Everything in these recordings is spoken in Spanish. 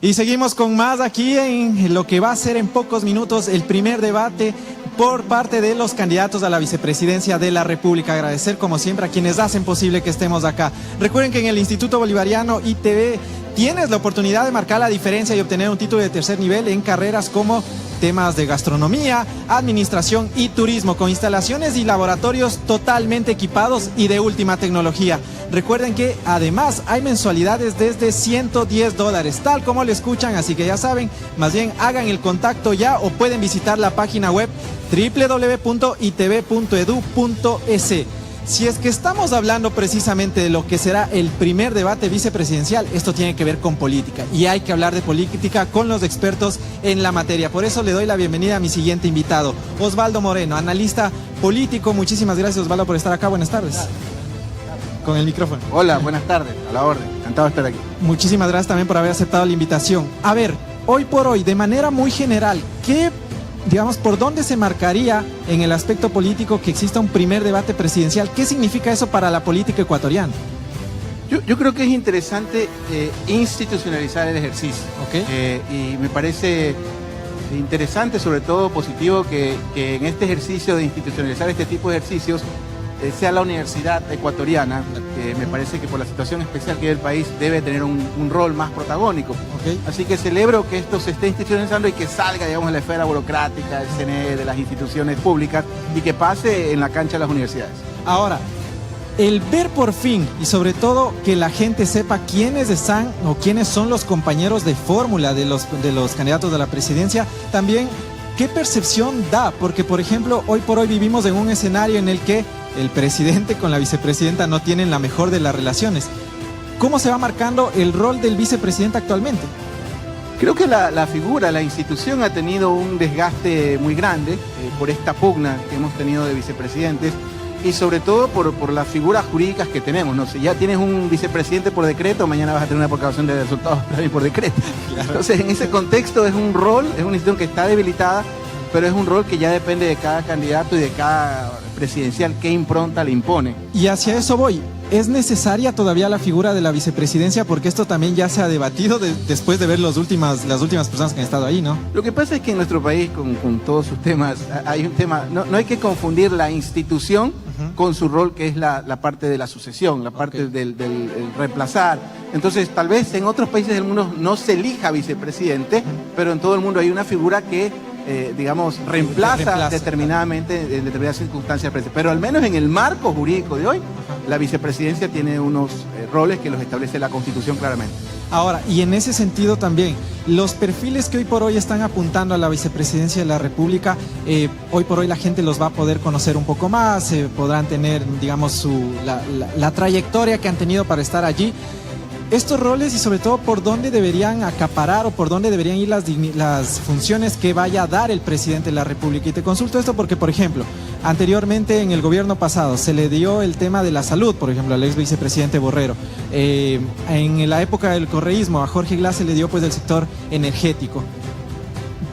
Y seguimos con más aquí en lo que va a ser en pocos minutos el primer debate por parte de los candidatos a la vicepresidencia de la República. Agradecer como siempre a quienes hacen posible que estemos acá. Recuerden que en el Instituto Bolivariano ITV tienes la oportunidad de marcar la diferencia y obtener un título de tercer nivel en carreras como temas de gastronomía, administración y turismo, con instalaciones y laboratorios totalmente equipados y de última tecnología. Recuerden que además hay mensualidades desde $110, tal como lo escuchan, así que ya saben, más bien hagan el contacto ya o pueden visitar la página web www.itv.edu.es. Si es que estamos hablando precisamente de lo que será el primer debate vicepresidencial, esto tiene que ver con política y hay que hablar de política con los expertos en la materia. Por eso le doy la bienvenida a mi siguiente invitado, Osvaldo Moreno, analista político. Muchísimas gracias, Osvaldo, por estar acá. Buenas tardes. Con el micrófono. Hola, buenas tardes, a la orden, encantado de estar aquí. Muchísimas gracias también por haber aceptado la invitación. A ver, hoy por hoy, de manera muy general, ¿por dónde se marcaría en el aspecto político que exista un primer debate presidencial? ¿Qué significa eso para la política ecuatoriana? Yo creo que es interesante institucionalizar el ejercicio. Okay. Y me parece interesante, sobre todo positivo, que en este ejercicio de institucionalizar este tipo de ejercicios sea la universidad ecuatoriana, que me parece que por la situación especial que hay el país debe tener un rol más protagónico. Okay. Así que celebro que esto se esté institucionalizando y que salga, digamos, de la esfera burocrática, del CNE, de las instituciones públicas y que pase en la cancha de las universidades. Ahora, el ver por fin y sobre todo que la gente sepa quiénes están o quiénes son los compañeros de fórmula de los candidatos a la presidencia, también ¿qué percepción da? Porque, por ejemplo, hoy por hoy vivimos en un escenario en el que el presidente con la vicepresidenta no tienen la mejor de las relaciones. ¿Cómo se va marcando el rol del vicepresidente actualmente? Creo que la figura, la institución ha tenido un desgaste muy grande por esta pugna que hemos tenido de vicepresidentes y sobre todo por las figuras jurídicas que tenemos, ¿no? Si ya tienes un vicepresidente por decreto, mañana vas a tener una proclamación de resultados también por decreto. Claro. Entonces, en ese contexto es un rol, es una institución que está debilitada, pero es un rol que ya depende de cada candidato y de cada presidencial qué impronta le impone. Y hacia eso voy. ¿Es necesaria todavía la figura de la vicepresidencia? Porque esto también ya se ha debatido después de ver las últimas personas que han estado ahí, ¿no? Lo que pasa es que en nuestro país, con todos sus temas, hay un tema, no hay que confundir la institución con su rol, que es la parte de la sucesión, la parte del reemplazar. Entonces, tal vez en otros países del mundo no se elija vicepresidente, pero en todo el mundo hay una figura que reemplaza determinadamente en determinadas circunstancias. Pero al menos en el marco jurídico de hoy, la vicepresidencia tiene unos roles que los establece la Constitución claramente. Ahora, y en ese sentido también, los perfiles que hoy por hoy están apuntando a la vicepresidencia de la República, hoy por hoy la gente los va a poder conocer un poco más, podrán tener, digamos, la trayectoria que han tenido para estar allí. Estos roles y sobre todo por dónde deberían acaparar o por dónde deberían ir las funciones que vaya a dar el presidente de la República. Y te consulto esto porque, por ejemplo, anteriormente en el gobierno pasado se le dio el tema de la salud, por ejemplo, al ex vicepresidente Borrero. En la época del correísmo a Jorge Glass se le dio pues el sector energético.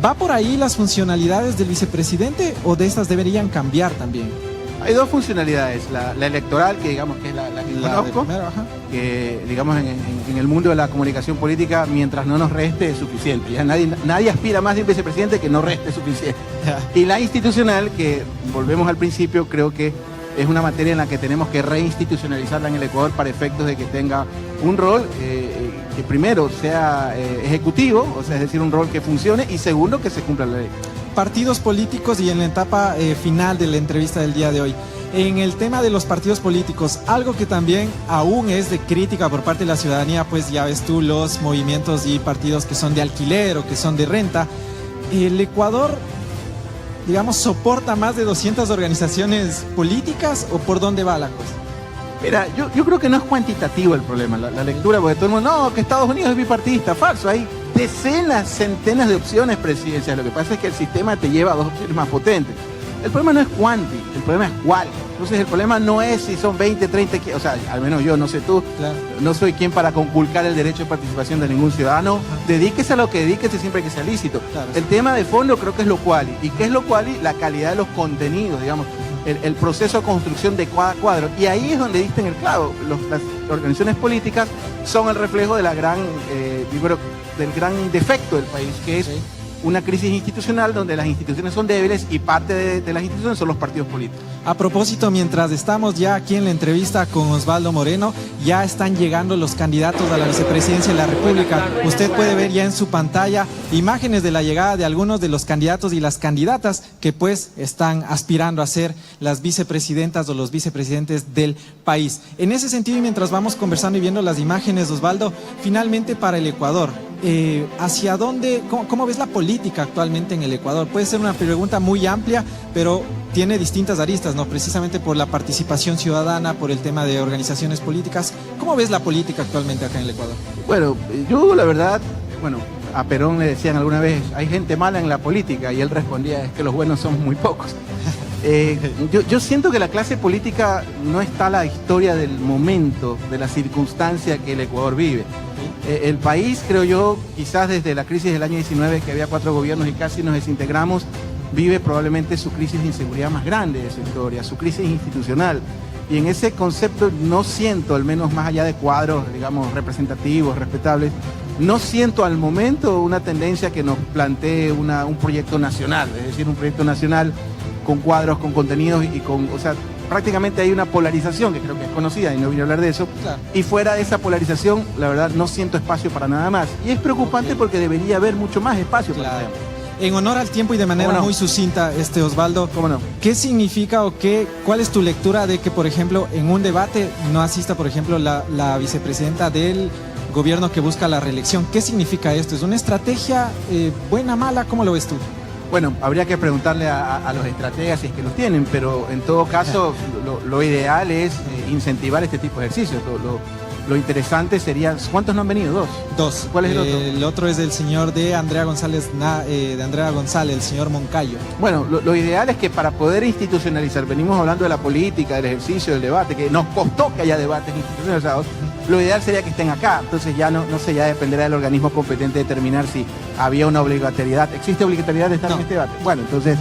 ¿Va por ahí las funcionalidades del vicepresidente o de estas deberían cambiar también? Hay dos funcionalidades, la electoral, que digamos que es la que conozco, que digamos en el mundo de la comunicación política, mientras no nos reste es suficiente. Ya nadie aspira más de un vicepresidente que no reste suficiente. Y la institucional, que volvemos al principio, creo que es una materia en la que tenemos que reinstitucionalizarla en el Ecuador para efectos de que tenga un rol que primero sea ejecutivo, o sea, es decir, un rol que funcione, y segundo, que se cumpla la ley. Partidos políticos y en la etapa final de la entrevista del día de hoy. En el tema de los partidos políticos, algo que también aún es de crítica por parte de la ciudadanía, pues ya ves tú los movimientos y partidos que son de alquiler o que son de renta. El Ecuador, digamos, soporta más de 200 organizaciones políticas o por dónde va la cosa. Mira, yo creo que no es cuantitativo el problema, la lectura, porque todo el mundo, no, que Estados Unidos es bipartidista, falso, hay decenas, centenas de opciones presidenciales. Lo que pasa es que el sistema te lleva a dos opciones más potentes. El problema no es cuánti, el problema es cuál. Entonces el problema no es si son 20, 30, o sea, al menos yo, no sé tú, claro, no soy quien para conculcar el derecho de participación de ningún ciudadano. Dedíquese a lo que dedíquese siempre que sea lícito. Claro, el tema de fondo creo que es lo quali. ¿Y qué es lo quali? La calidad de los contenidos, digamos, el proceso de construcción de cada cuadro. Y ahí es donde diste en el clavo. Las organizaciones políticas son el reflejo de la gran del gran defecto del país, que es una crisis institucional donde las instituciones son débiles y parte de las instituciones son los partidos políticos. A propósito, mientras estamos ya aquí en la entrevista con Osvaldo Moreno, ya están llegando los candidatos a la vicepresidencia de la República. Usted puede ver ya en su pantalla imágenes de la llegada de algunos de los candidatos y las candidatas que pues están aspirando a ser las vicepresidentas o los vicepresidentes del país. En ese sentido, y mientras vamos conversando y viendo las imágenes, Osvaldo, finalmente para el Ecuador, ¿hacia dónde, cómo ves la política actualmente en el Ecuador? Puede ser una pregunta muy amplia, pero tiene distintas aristas, ¿no? Precisamente por la participación ciudadana, por el tema de organizaciones políticas. ¿Cómo ves la política actualmente acá en el Ecuador? Bueno, yo la verdad, a Perón le decían alguna vez, hay gente mala en la política, y él respondía, es que los buenos somos muy pocos. Yo siento que la clase política no está a la historia del momento, de la circunstancia que el Ecuador vive. El país, creo yo, quizás desde la crisis del año 19, que había 4 gobiernos y casi nos desintegramos, vive probablemente su crisis de inseguridad más grande de su historia, su crisis institucional. Y en ese concepto no siento, al menos más allá de cuadros, digamos, representativos, respetables, no siento al momento una tendencia que nos plantee un proyecto nacional, es decir, un proyecto nacional con cuadros, con contenidos y con, o sea, prácticamente hay una polarización que creo que es conocida y no vine a hablar de eso. Claro. Y fuera de esa polarización, la verdad, no siento espacio para nada más. Y es preocupante porque debería haber mucho más espacio para eso. En honor al tiempo y de manera muy sucinta, Osvaldo, ¿cómo no? ¿Qué significa o cuál es tu lectura de que, por ejemplo, en un debate no asista, por ejemplo, la vicepresidenta del gobierno que busca la reelección? ¿Qué significa esto? ¿Es una estrategia buena, mala? ¿Cómo lo ves tú? Bueno, habría que preguntarle a los estrategas si es que los tienen, pero en todo caso lo ideal es incentivar este tipo de ejercicios. Lo interesante sería, ¿cuántos no han venido? Dos. ¿Cuál es el otro? El otro es del señor de Andrea González, el señor Moncayo. Bueno, lo ideal es que para poder institucionalizar, venimos hablando de la política, del ejercicio, del debate, que nos costó que haya debates institucionalizados, lo ideal sería que estén acá. Entonces ya no sé, ya dependerá del organismo competente determinar si había una obligatoriedad. ¿Existe obligatoriedad de estar en este debate? Bueno, entonces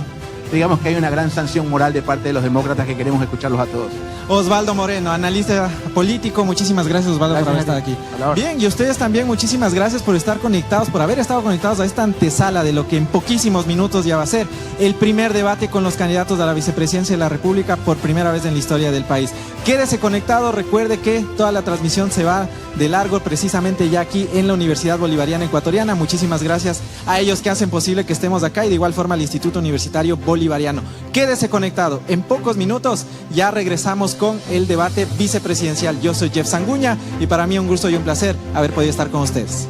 digamos que hay una gran sanción moral de parte de los demócratas que queremos escucharlos a todos. Osvaldo Moreno, analista político, muchísimas gracias, Osvaldo, por haber estado aquí. Bien, y ustedes también, muchísimas gracias por estar conectados, por haber estado conectados a esta antesala de lo que en poquísimos minutos ya va a ser el primer debate con los candidatos a la vicepresidencia de la República por primera vez en la historia del país. Quédese conectado, recuerde que toda la transmisión se va de largo precisamente ya aquí en la Universidad Bolivariana Ecuatoriana. Muchísimas gracias a ellos que hacen posible que estemos acá y de igual forma al Instituto Universitario Bolivariano. Quédese conectado, en pocos minutos ya regresamos con el debate vicepresidencial. Yo soy Jeff Sanguña y para mí un gusto y un placer haber podido estar con ustedes.